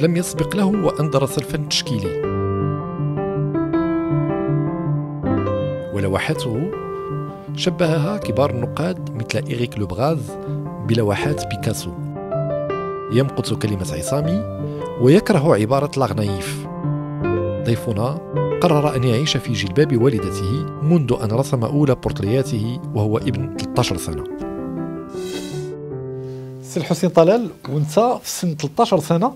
لم يسبق له وأن درس الفن التشكيلي، ولوحاته شبهها كبار النقاد مثل إيريك لوبغاز بلوحات بيكاسو. يمقت كلمة عصامي ويكره عبارة لاغنايف. ضيفنا قرر أن يعيش في جلباب والدته منذ أن رسم أولى بورترياته وهو ابن 13 سنة. سي الحسين طلال، وانت في سن 13 سنة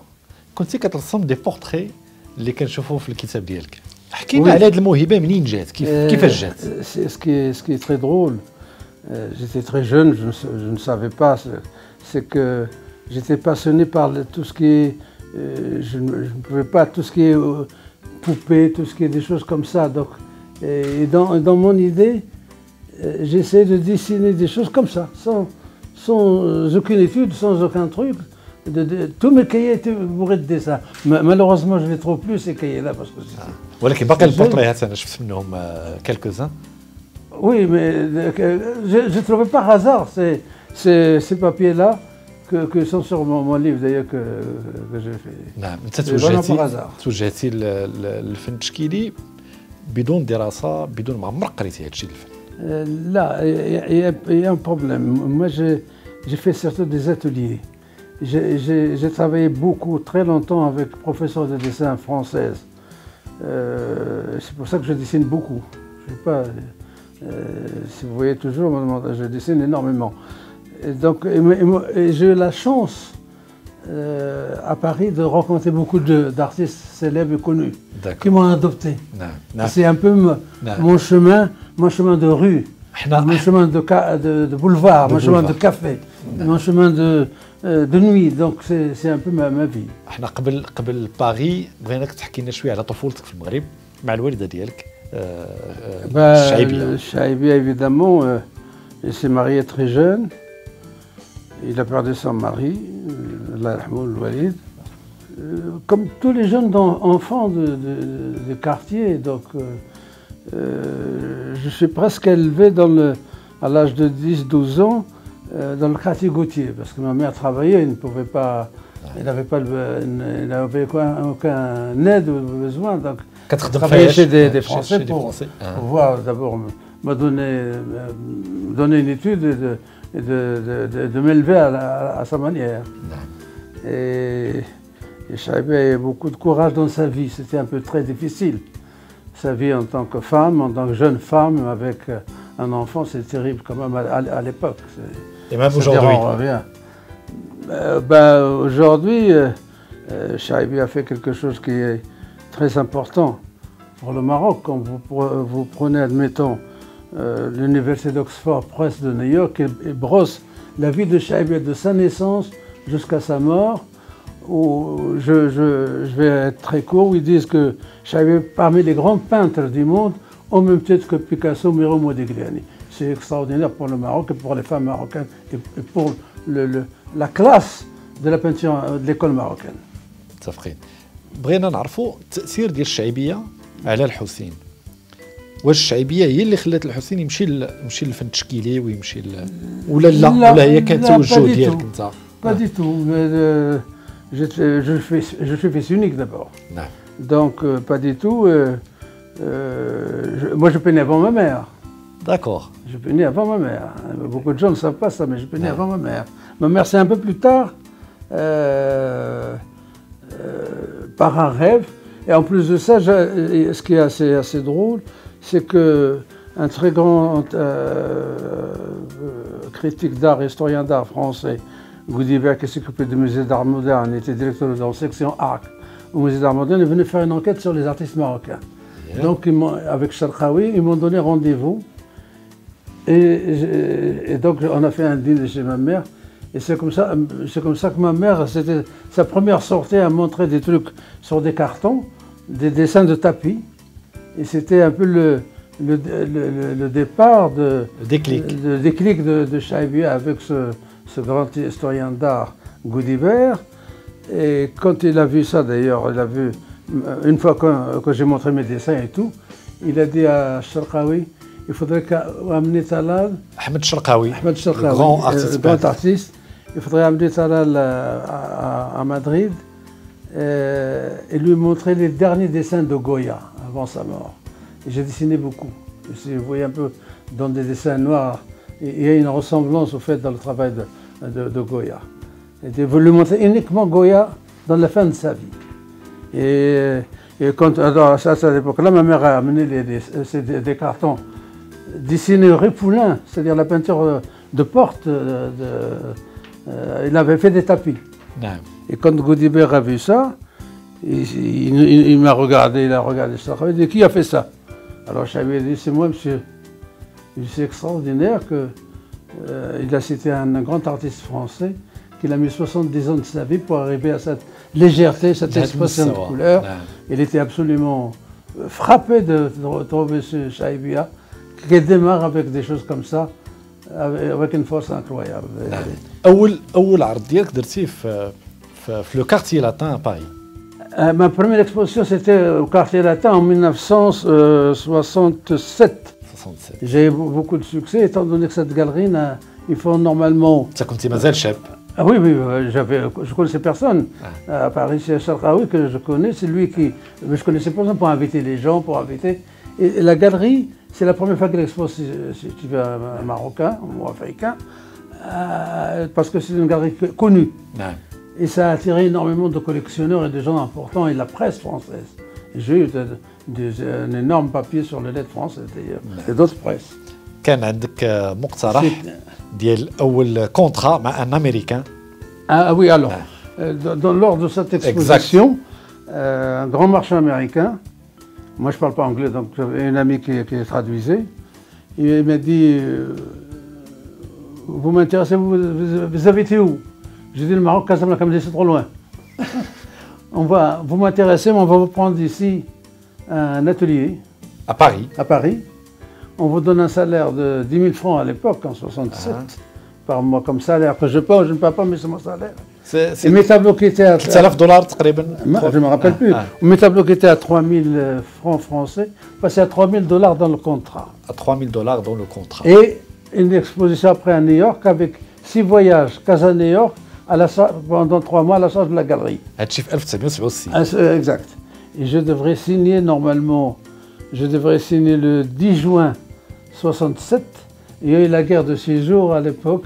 كنتي كترسم دي بورتري اللي كنشوفوه في الكتاب ديالك. حكي لنا على هذه الموهبة، منين جات؟ كيفاش جات؟ Ce qui est très drôle, j'étais très jeune, je ne savais pas, c'est que j'étais passionné par tout ce qui est, je ne pouvais pas, tout ce qui est poupée, tout ce qui est des choses comme ça. Donc, et dans mon idée, j'essayais de dessiner des choses comme ça, sans aucune étude, sans aucun truc. Tous mes cahiers étaient bourrés de dessins. Malheureusement, je ne les trouve plus ces cahiers-là parce que ولكن باقي البورتريات انا شفت منهم quelques-uns. Oui, mais je ne trouvais pas hasard ces papiers-là que sont sur mon livre d'ailleurs que j'ai fait. نعم، انت توجهتي للفن التشكيلي بدون دراسة، بدون ما عمرك قريتي هذا الشيء الفن. Là, il y a un problème. Moi, j'ai fait surtout des ateliers. J'ai travaillé beaucoup, très longtemps avec professeur de dessin française. C'est pour ça que je dessine beaucoup. Je sais pas, si vous voyez toujours, je dessine énormément. Et donc, j'ai eu la chance à Paris de rencontrer beaucoup d'artistes célèbres et connus qui m'ont adopté. C'est un peu mon chemin de rue, mon chemin de boulevard, mon chemin de café, mon chemin de nuit. Donc c'est un peu ma vie. احنا قبل باغي بغيناك تحكي لنا شويه على طفولتك في المغرب مع الوالده ديالك الشعيبيه. الشعيبيه évidemment, il s'est marié très jeune. Il a perdu son mari, Allah yarhamou Walid. Comme tous les jeunes enfants de quartier, donc je suis presque élevé à l'âge de 10-12 ans dans le quartier Gautier, parce que ma mère travaillait, elle ne pouvait pas, elle n'avait aucun aide ou besoin, donc elle travaillait chez des Français pour pouvoir d'abord me donner une étude et de m'élever à sa manière. Et Chaibi a eu beaucoup de courage dans sa vie, c'était un peu très difficile. Sa vie en tant que femme, en tant que jeune femme, avec un enfant, c'est terrible quand même à l'époque. Et même aujourd'hui. Aujourd'hui, Chaibi a fait quelque chose qui est très important pour le Maroc. Quand vous prenez, admettons, l'université d'Oxford Press de New York, et brosse la vie de Chaibi de sa naissance jusqu'à sa mort, où je vais être très court, où ils disent que Chaibi est parmi les grands peintres du monde, au même titre que Picasso, Miro, Modigliani. C'est extraordinaire pour le Maroc et pour les femmes marocaines et pour la classe de la peinture de l'école marocaine. متفقين. بغينا نعرفوا التأثير ديال الشعيبية على الحسين. واش الشعيبية هي اللي خلات الحسين يمشي للفن التشكيلي ويمشي ولا لا ولا هي كانت توجه ديالك انت؟ Pas du tout. Je suis fils unique d'abord. Donc pas du tout. Moi je peignais avant ma mère. D'accord. Je peignais avant ma mère. Beaucoup de gens ne savent pas ça, mais je peignais avant ma mère. Ma mère, c'est un peu plus tard, par un rêve. Et en plus de ça, ce qui est assez drôle, c'est qu'un très grand critique d'art, historien d'art français, Goudibert, qui s'occupait du musée d'art moderne, était directeur de la section art au musée d'art moderne, est venu faire une enquête sur les artistes marocains. Donc, avec Charkaoui, ils m'ont donné rendez-vous. Et donc, on a fait un dîner chez ma mère. Et c'est comme ça que ma mère, c'était sa première sortie à montrer des trucs sur des cartons, des dessins de tapis. Et c'était un peu le départ, le déclic de Chaibi avec ce grand historien d'art Goudibert. Et quand il a vu ça, d'ailleurs, il a vu, une fois que j'ai montré mes dessins et tout, il a dit à Charkaoui, il faudrait amener Talal. Ahmed Charkaoui, grand artiste. Il faudrait amener Talal à Madrid et lui montrer les derniers dessins de Goya avant sa mort. Et j'ai dessiné beaucoup. Vous voyez un peu dans des dessins noirs, il y a une ressemblance au fait dans le travail de Goya. Et vous lui montrer uniquement Goya dans la fin de sa vie. Et quand, alors, à cette époque-là, ma mère a amené des cartons dessinés Ripoulin, c'est-à-dire la peinture de porte. Il avait fait des tapis. Non. Et quand Gaudibert a vu ça, il m'a regardé, il a regardé ça. Il a dit, qui a fait ça? Alors je lui ai dit, c'est moi, monsieur. C'est extraordinaire qu'il a cité un grand artiste français, qu'il a mis 70 ans de sa vie pour arriver à cette légèreté, cette expression de couleur. Il était absolument frappé de retrouver ce Chaibia, qui démarre avec des choses comme ça, avec une force incroyable. أول عرض ديالك درتيه في le quartier latin à Paris. Ma première exposition, c'était au quartier latin en 1967. J'ai eu beaucoup de succès, étant donné que cette galerie, ils font normalement... Ça كنتي مازال شاب. Ah oui, je connaissais personne. À Paris, c'est Charkaoui que je connais, c'est lui qui... Mais je connaissais personne pour inviter les gens, pour inviter... Et la galerie, c'est la première fois qu'elle expose, si tu veux, un Marocain ou africain, parce que c'est une galerie connue. Ouais. Et ça a attiré énormément de collectionneurs et de gens importants et de la presse française. J'ai eu un énorme papier sur le net français d'ailleurs, et d'autres presses. كان عندك مقترح ديال أول contrat مع un Américain. Ah oui, alors, lors de cette exposition, un grand marchand américain, moi je ne parle pas anglais, donc j'avais une amie qui traduisait, il m'a dit, vous m'intéressez, vous habitez où? J'ai dit le Maroc, Casablanca, me dit c'est trop loin. Vous m'intéressez, mais on va vous prendre ici un atelier. À Paris. À Paris. On vous donne un salaire de 10 000 francs à l'époque, en 67, par mois comme salaire, que je ne paie pas, mais c'est mon salaire. Et mes tableaux qui étaient à... $1000 تقريبا. Je ne me rappelle plus. Mes tableaux qui étaient à 3 000 francs français passaient à $3 000 dans le contrat. À $3 000 dans le contrat. Et une exposition après à New York avec 6 voyages, Casa-New York, pendant 3 mois à la charge de la galerie. هادشي في 1967. Exact. Et je devrais signer normalement, le 10 juin 67. Il y a eu la guerre de 6 jours à l'époque,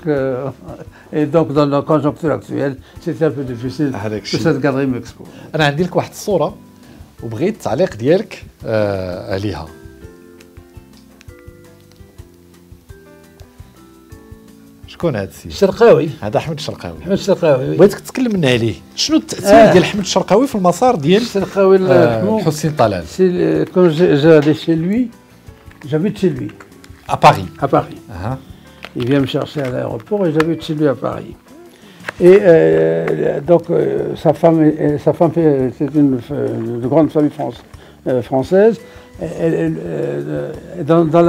et donc dans la conjoncture actuelle, c'était un peu difficile que cette galerie m'expose. أنا عندي لك واحد الصورة وبغيت التعليق ديالك عليها. شكون هذا السيد؟ الشرقاوي. هذا أحمد الشرقاوي. أحمد الشرقاوي. بغيتك تكلمنا عليه. شنو التأثير ديال أحمد الشرقاوي في المسار ديال الشرقاوي حسين طلال؟ Quand j'allais chez lui, j'habite chez lui. À Paris. À Paris. Il vient me chercher à l'aéroport et j'habite chez lui à Paris. Et donc sa femme c'est une grande famille française. Dans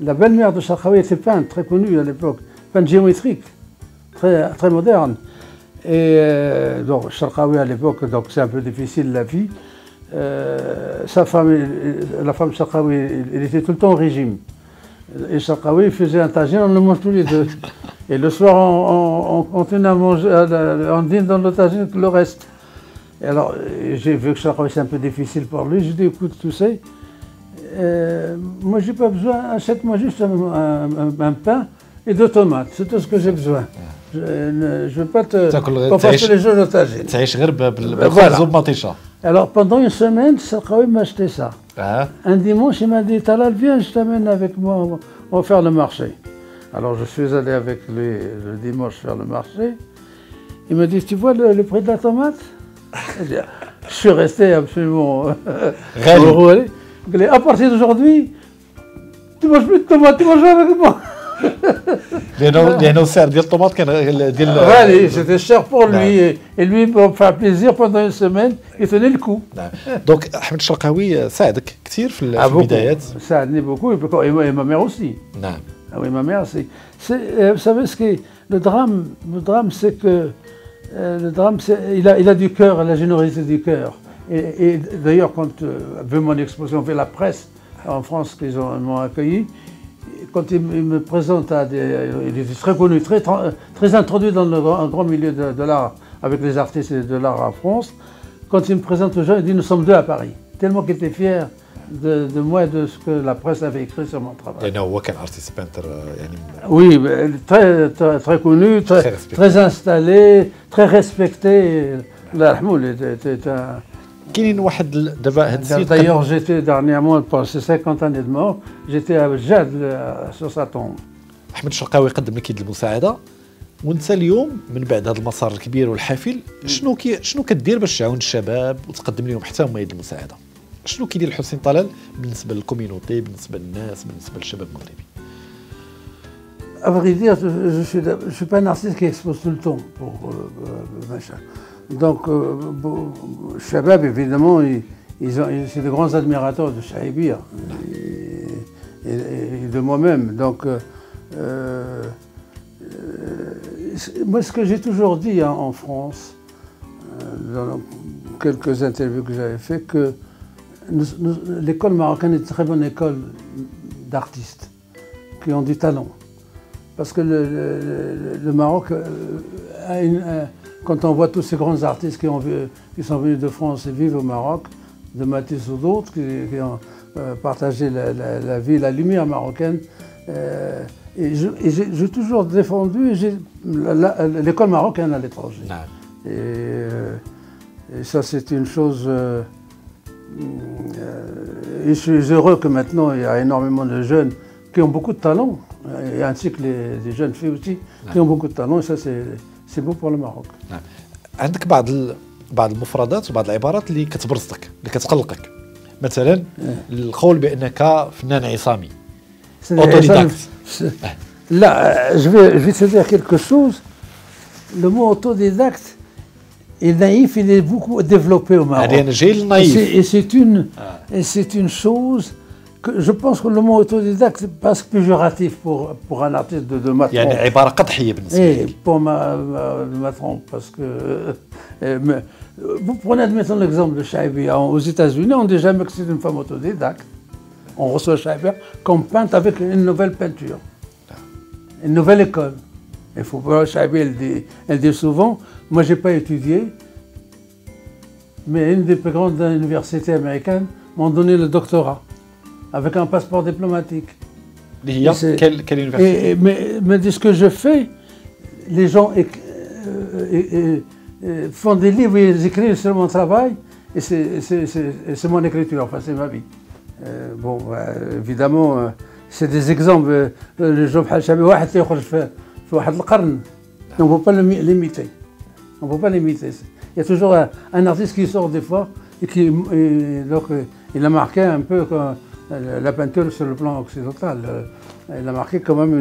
la belle-mère de Charkaoui était peintre, très connue à l'époque, peintre géométrique, très moderne. Et donc Charkaoui à l'époque, donc c'est un peu difficile la vie. Sa femme, la femme Charkaoui, elle était tout le temps au régime. Et Charkaoui faisait un tagine, on le mange tous les deux. Et le soir, on continue à manger, on dîne dans le tagine le reste. Et alors, j'ai vu que Charkaoui c'est un peu difficile pour lui. J'ai dit, écoute, tu sais, moi j'ai pas besoin, achète-moi juste un pain et 2 tomates, c'est tout ce que j'ai besoin. Je ne veux pas qu'on fasse tous les jours le tagine. تعيش غير بالخبز وبمطيشة. Alors pendant une semaine, Charkaoui m'a acheté ça. Un dimanche, il m'a dit, Talal, viens, je t'amène avec moi, on va faire le marché. Alors je suis allé avec lui le dimanche faire le marché. Il m'a dit, tu vois le prix de la tomate? Je suis resté absolument heureux. À partir d'aujourd'hui, tu ne manges plus de tomates, tu manges avec moi. لأنه السعر ديال الطوماط كان ديال غالي. C'était cher pour lui et lui pour faire plaisir pendant une semaine, il tenait le coup. Donc أحمد الشرقاوي ساعدك كثير في البدايات. ساعدني beaucoup et ma mère aussi. نعم. Ah oui, ma mère, vous savez ce que le drame c'est que il a du cœur, la générosité du cœur. Et d'ailleurs, quand vu mon exposition, vu la presse en France qu'ils m'ont accueilli, quand il me présente il est très connu, très introduit dans le grand milieu de l'art avec les artistes de l'art en France. Quand il me présente aux gens, il dit nous sommes deux à Paris. Tellement qu'il était fier de moi et de ce que la presse avait écrit sur mon travail. يعني هو كان ارتيست بانتر يعني Oui, très connu, très installé, très respecté. الله يرحمه était un... كاينين واحد دابا هاد السيد D'ailleurs, j'étais dernièrement, pour ses 50 années de mort, j'étais à Jade sur sa tombe. احمد الشرقاوي قدم لك يد المساعده، وانت اليوم من بعد هذا المسار الكبير والحافل شنو كدير باش تعاون الشباب وتقدم لهم حتى هما يد المساعده؟ شنو كيدير الحسين طلال بالنسبه للكوميونيتي، بالنسبه للناس، بالنسبه للشباب المغربي؟ À vrai dire, je suis pas un artiste qui expose tout le temps pour machin. Donc, Shabab, évidemment, c'est de grands admirateurs de Chaibi et de moi-même. Donc, moi, ce que j'ai toujours dit en France, dans quelques interviews que j'avais fait, que l'école marocaine est une très bonne école d'artistes qui ont du talent. Parce que le Maroc quand on voit tous ces grands artistes qui sont venus de France et vivent au Maroc, de Matisse ou d'autres, qui ont partagé la vie, la lumière marocaine, et j'ai toujours défendu l'école marocaine à l'étranger. Et ça, c'est une chose... et je suis heureux que maintenant, il y a énormément de jeunes qui ont beaucoup de talent, et ainsi que les jeunes filles aussi, qui ont beaucoup de talent, et ça, c'est beau pour le Maroc. عندك بعض المفردات وبعض العبارات اللي كتبرزك، اللي كتقلقك. مثلا القول بانك فنان عصامي. Là, je vais te dire quelque chose. Le mot autodidacte et naïf, il est beaucoup développé au Maroc. Et c'est une chose que je pense que le mot autodidacte c'est presque péjoratif pour un artiste de ma trompe. يعني عبارة قدحية بالنسبة لك. Pour ma trompe, parce que vous prenez admettons l'exemple de Chaibia aux États-Unis, on ne dit jamais que c'est une femme autodidacte. On reçoit Chaibia comme peinte avec une nouvelle peinture, une nouvelle école. Il faut voir Chaibia, elle dit souvent, moi j'ai pas étudié, mais une des plus grandes universités américaines m'ont donné le doctorat. Avec un passeport diplomatique. Quelle université? Mais de ce que je fais, les gens font des livres et ils écrivent sur mon travail, et c'est mon écriture, enfin c'est ma vie. Bon, évidemment, c'est des exemples. Les gens واحد يخرج في واحد القرن. On ne peut pas l'imiter. On ne peut pas l'imiter. Il y a toujours un artiste qui sort des fois et donc il a marqué un peu la peinture sur le plan occidental. Elle a marqué quand même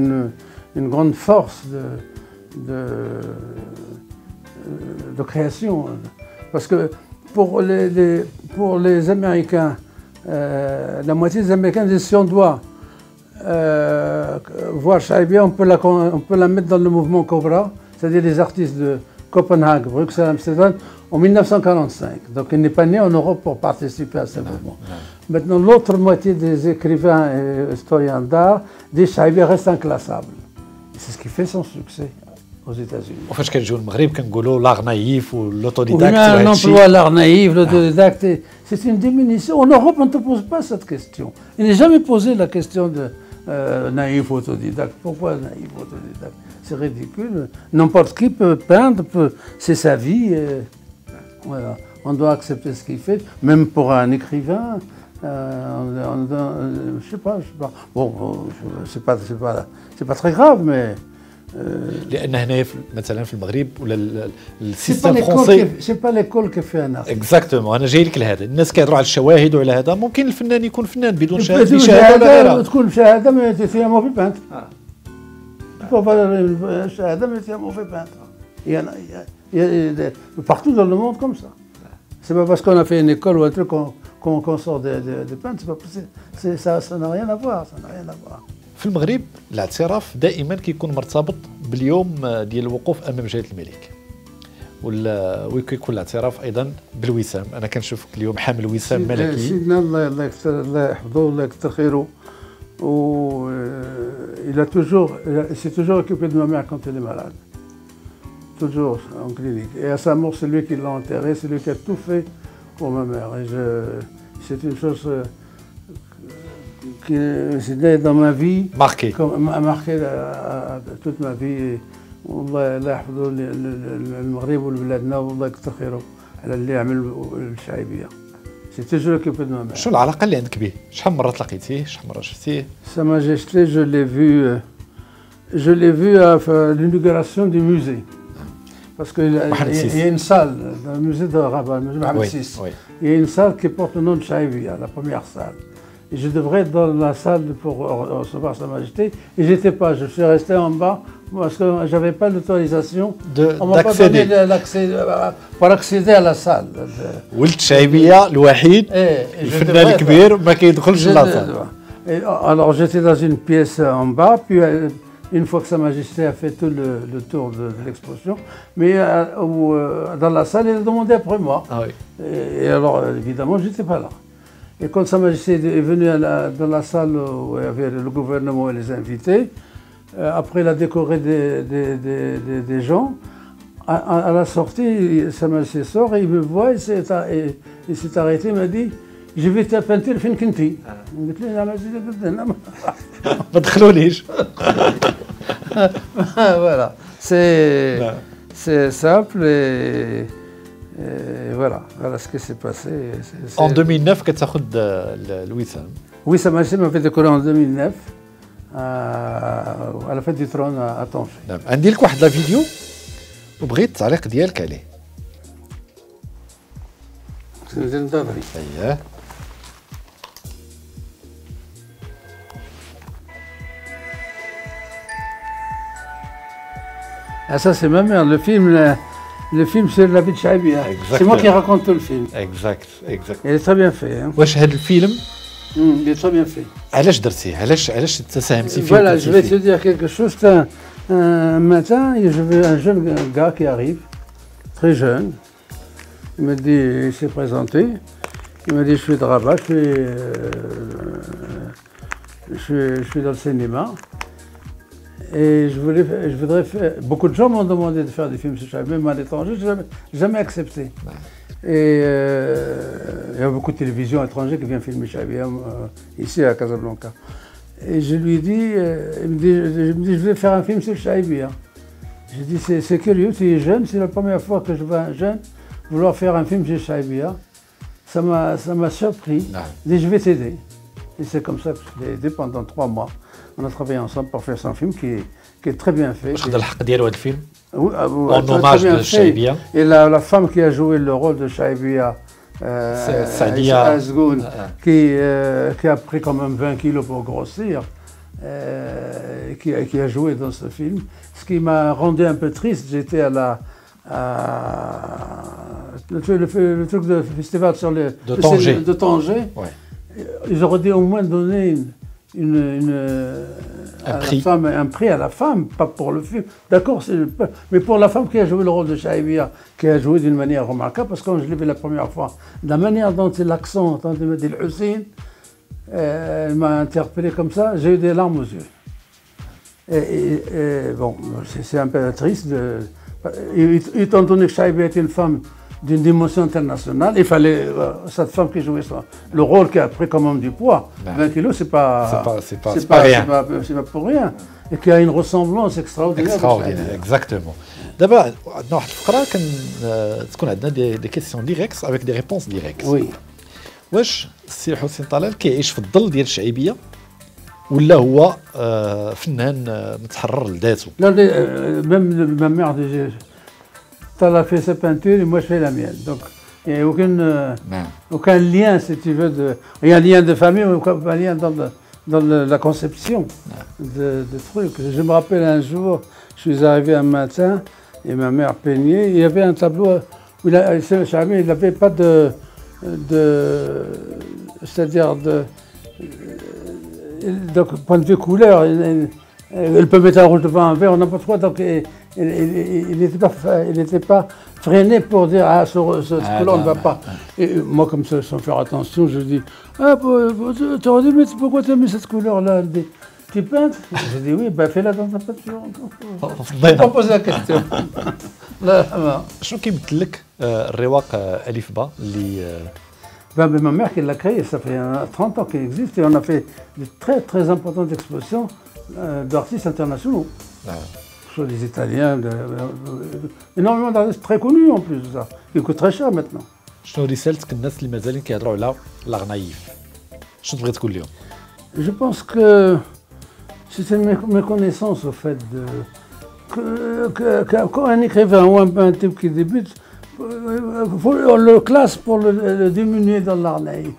une grande force de création. Parce que pour les Américains, la moitié des Américains disent si on doit voir Chaibia, on peut la mettre dans le mouvement Cobra, c'est-à-dire les artistes de Copenhague, Bruxelles, Amsterdam, en 1945. Donc il n'est pas né en Europe pour participer à ce mouvement. Maintenant, l'autre moitié des écrivains et historiens d'art disent Chaibia reste inclassable. C'est ce qui fait son succès aux États-Unis. وفاش كنجيو المغرب كنقولوا l'art naïf ou l'autodidacte. On emploie l'art naïf, l'autodidacte. C'est une diminution. En Europe, on ne te pose pas cette question. Il n'est jamais posé la question de naïf ou autodidacte. Pourquoi naïf ou autodidacte? C'est ridicule. N'importe qui peut peindre, c'est sa vie. Voilà. On doit accepter ce qu'il fait, même pour un écrivain. Je sais pas. Bon, c'est pas très grave, mais. لأن هنا مثلا في المغرب ولا السيستم الفرنسي سي با ليكول كيفي انا اكزاكتومون انا جاي لك لهذا الناس كيهضروا على الشواهد وعلى هذا ممكن الفنان يكون فنان بدون شهاده ولا غيرها تكون شهاده ما فيها مو في بانت الشهاده ما فيها مو في بانت partout dans le monde comme ça c'est pas parce qu'on a fait une école ou un truc qu'on sort de peintre ça n'a rien à voir في المغرب الاعتراف دائما كيكون مرتبط باليوم ديال الوقوف امام جلاله الملك وكيكون الاعتراف ايضا بالوسام. انا كنشوفك اليوم حامل وسام ملكي. سيدنا الله يحفظه الله يكثر خيره. Il s'est toujours occupé de ma mère quand elle est malade. toujours en clinique. Et à sa mort, c'est lui qui l'a enterré, c'est lui qui a tout fait pour ma mère. Et c'est une chose qui est dans ma vie. Marqué. مع marqué toute ma vie. والله يحفظوا المغرب وبلادنا والله يكثر خيره على اللي عمل الشعيبيه. C'est toujours occupé de ma mère. شو العلاقه اللي عندك به؟ شحال مره تلاقيتيه؟ شحال مره شفتيه؟ Sa Majesté, je l'ai vu à l'inauguration du musée. Parce qu'il y a une salle dans le musée de Rabat, le musée Mohamed VI. Il y a une salle qui porte le nom de Chaïbia, la première salle. Et je devrais être dans la salle pour recevoir Sa Majesté. Et j'étais pas, je suis resté en bas parce que je n'avais pas l'autorisation. On m'a pas donné l'accès pour accéder à la salle. ولد شعيبية الوحيد الفنان الكبير ما كيدخلش لاصال. Alors j'étais dans une pièce en bas, puis une fois que Sa Majesté a fait tout le tour de l'exposition, mais dans la salle, il a demandé après moi. Ah oui. Et alors évidemment, j'étais pas là. Et quand Sa Majesté est venue dans la salle où il y avait le gouvernement et les invités, après il a décoré des gens. À la sortie, Sa Majesté sort et il me voit, il s'est arrêté, il m'a dit « Je vais te peinter fin kinti ». قلت له أنا جيت هنا ما تدخلونيش. Voilà, c'est simple et voilà ce qui s'est passé. En 2009 كتاخذ الوسام. Oui, Sa Majesté m'a fait décorer en 2009 à la fête du trône à Tanger. نعم. عندي لك واحد لا فيديو وبغيت التعليق ديالك عليه. اييه. Ah ça c'est ma mère, le film sur la vie de Chaïbia. C'est moi qui raconte tout le film. Exact. Il est très bien fait. Hein. واش هذا الفيلم Il est très bien fait. علاش درتيه؟ علاش تساهمتي فيه؟ Voilà, je vais te dire quelque chose. Un matin, je vois un jeune gars qui arrive, très jeune. Il me dit, il s'est présenté. Il m'a dit, je suis de Rabat, je suis dans le cinéma. Et je voudrais faire. Beaucoup de gens m'ont demandé de faire des films sur Chaïbia, même à l'étranger, je n'ai jamais accepté. Et il y a beaucoup de télévisions étrangères qui viennent filmer Chaïbia ici à Casablanca. Et je lui ai dit, je me dis, je vais faire un film sur Chaïbia. J'ai dit, c'est curieux, tu es jeune, c'est la première fois que je vois un jeune vouloir faire un film sur Chaïbia. Ça m'a surpris. Je dis, je vais t'aider. Et c'est comme ça que je l'ai aidé pendant 3 mois. On a travaillé ensemble pour faire son film qui est très bien fait. واخد الحق ديالو هذا الفيلم؟ Oui, en hommage de Chaïbia. Et la femme qui a joué le rôle de Chaïbia, Sadia Azgoun, qui a pris quand même 20 kilos pour grossir, qui a joué dans ce film. Ce qui m'a rendu un peu triste, j'étais à le truc de festival sur de Tanger. Ouais. Ils auraient dû au moins donner un prix à la femme, pas pour le film. D'accord, mais pour la femme qui a joué le rôle de Chaïbia, qui a joué d'une manière remarquable, parce que quand je l'ai vu la première fois, la manière dont c'est l'accent, dont il m'a dit le Hussein, elle m'a interpellé comme ça, j'ai eu des larmes aux yeux. Et bon, c'est un peu triste. Étant donné que Chaïbia était une femme d'une dimension internationale, il fallait cette femme qui jouait ça. Le rôle qui a pris quand même du poids. 20 kilos, c'est pas rien. C'est pas pour rien. Et qui a une ressemblance extraordinaire. Extraordinaire, exactement. D'abord, عندنا واحد الفقرة تكون عندنا des questions directes avec des réponses directes. Oui. واش السي حسين طلال كيعيش في الظل ديال الشعيبية ولا هو فنان متحرر لذاته؟ لا même ma mère disait elle a fait sa peinture et moi je fais la mienne. Donc il n'y a aucun lien, si tu veux, il y a un lien de famille, mais aucun lien dans la conception de trucs. Je me rappelle un jour, je suis arrivé un matin et ma mère peignait, il y avait un tableau où il n'avait pas c'est-à-dire donc point de vue couleur, elle peut mettre un rouge devant un vert, on n'a pas trop, donc il n'était pas freiné pour dire ah cette couleur ne va pas. Et moi comme ça sans faire attention je dis ah tu aurais dit mais pourquoi tu as mis cette couleur là? Tu peins? J'ai dit oui, ben fais-la dans ta peinture. Je n'ai pas posé la question. Là, شنو كيمثل لك الرواق ألف با اللي ben, ma mère qui l'a créé, ça fait 30 ans qu'il existe et on a fait de très très importantes expositions d'artistes internationaux. Soit des Italiens, énormément d'artistes très connus en plus de ça, qui coûtent très cher maintenant. شنو رسالتك الناس اللي مازالين كيهضروا على لاغ نايف شنو تبغي تقول لهم؟ Je pense que c'est une méconnaissance au fait de quand un écrivain ou un type qui débute, on le classe pour le diminuer dans l'art naïf.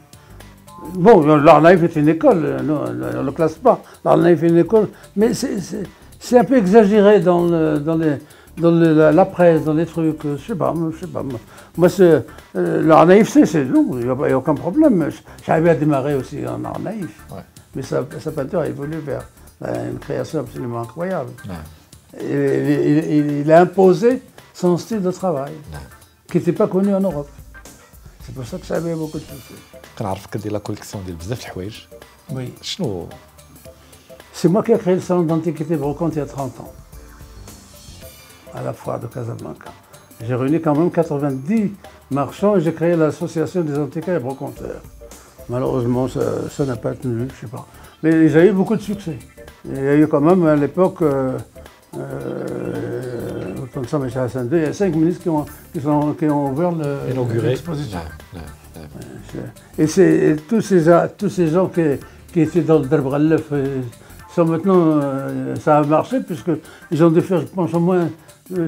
Bon, l'art naïf est une école, non, on ne le classe pas. L'art naïf est une école, mais c'est un peu exagéré dans la presse, dans les trucs, je sais pas. Moi, l'art naïf, c'est non, il n'y a aucun problème. J'arrivais à démarrer aussi en art naïf, ouais. Mais sa peinture a évolué vers une création absolument incroyable. Ouais. Il a imposé son style de travail, qui n'était pas connu en Europe. C'est pour ça que ça avait beaucoup de succès. كنعرفك كدير لا كوليكسيون ديال بزاف د الحوايج. Oui. شنو؟ C'est moi qui ai créé le salon d'antiquité brocante il y a 30 ans, à la foire de Casablanca. J'ai réuni quand même 90 marchands et j'ai créé l'association des antiquaires et broconteurs. Malheureusement, ça n'a pas tenu, je ne sais pas. Mais ils ont eu beaucoup de succès. Il y a eu quand même à l'époque, comme ça, M. Hassan II, il y a 5 ministres qui ont ouvert l'exposition. Et tous ces gens qui étaient dans le Derbralef sont maintenant, ça a marché puisqu'ils ont dû faire, je pense, au moins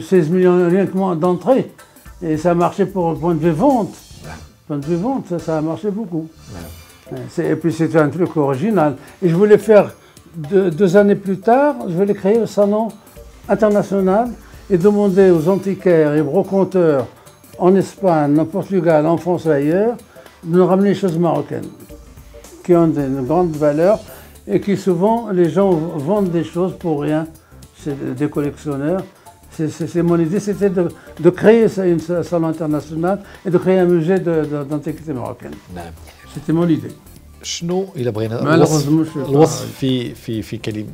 16 millions rien que moins d'entrées. Et ça a marché pour le point de vue vente. Point de vue vente, ça a marché beaucoup. Et puis c'était un truc original. Et je voulais faire, 2 années plus tard, je voulais créer le salon international et demander aux antiquaires et broconteurs en Espagne, en Portugal, en France et ailleurs, de nous ramener les choses marocaines, qui ont une grande valeur et qui souvent, les gens vendent des choses pour rien. C'est des collectionneurs. Mon idée, c'était de créer un salon international et de créer un musée d'antiquité marocaine. C'était mon idée. شنو إلا بغينا الوصف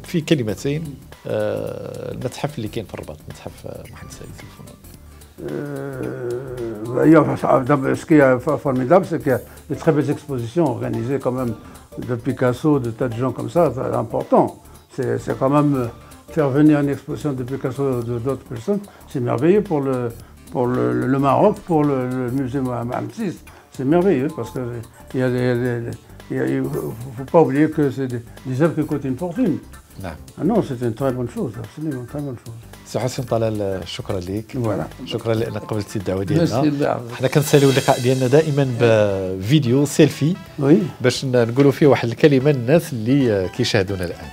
في كلمتين المتحف اللي كاين في الرباط متحف محمد السادس للفنون. Ce qui est formidable, c'est qu'il y a de très belles expositions organisées quand même de Picasso, de tas de gens comme ça, c'est important. C'est quand même faire venir une exposition de Picasso ou d'autres personnes, c'est merveilleux pour le Maroc, pour le musée Mohamed VI. C'est merveilleux parce qu'il y a il ne faut pas oublier que c'est des œuvres qui coûtent une fortune. نعم. Ah non, c'est une très bonne chose, absolument, très bonne chose. سي حسين طلال شكرا لك. شكرا لانك قبلتي الدعوه ديالنا. حنا كنساليو اللقاء ديالنا دائما بفيديو سيلفي باش نقولوا فيه واحد الكلمه للناس اللي كيشاهدونا الان.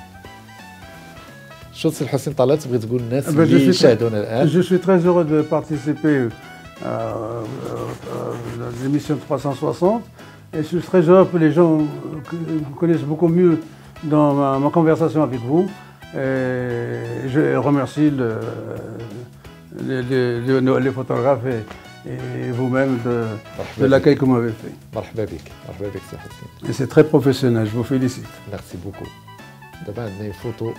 شو سي حسين طلال تبغي تقول للناس اللي يشاهدونا الان؟ Je suis très heureux de participer à l'émission 360 et je suis très heureux que les gens vous connaissent beaucoup mieux dans ma conversation avec vous. Et je remercie les photographes et vous-même de l'accueil que vous m'avez fait. مرحبا بك سي حسين. Et c'est très professionnel, je vous félicite. Merci beaucoup. دابا عندنا فوتو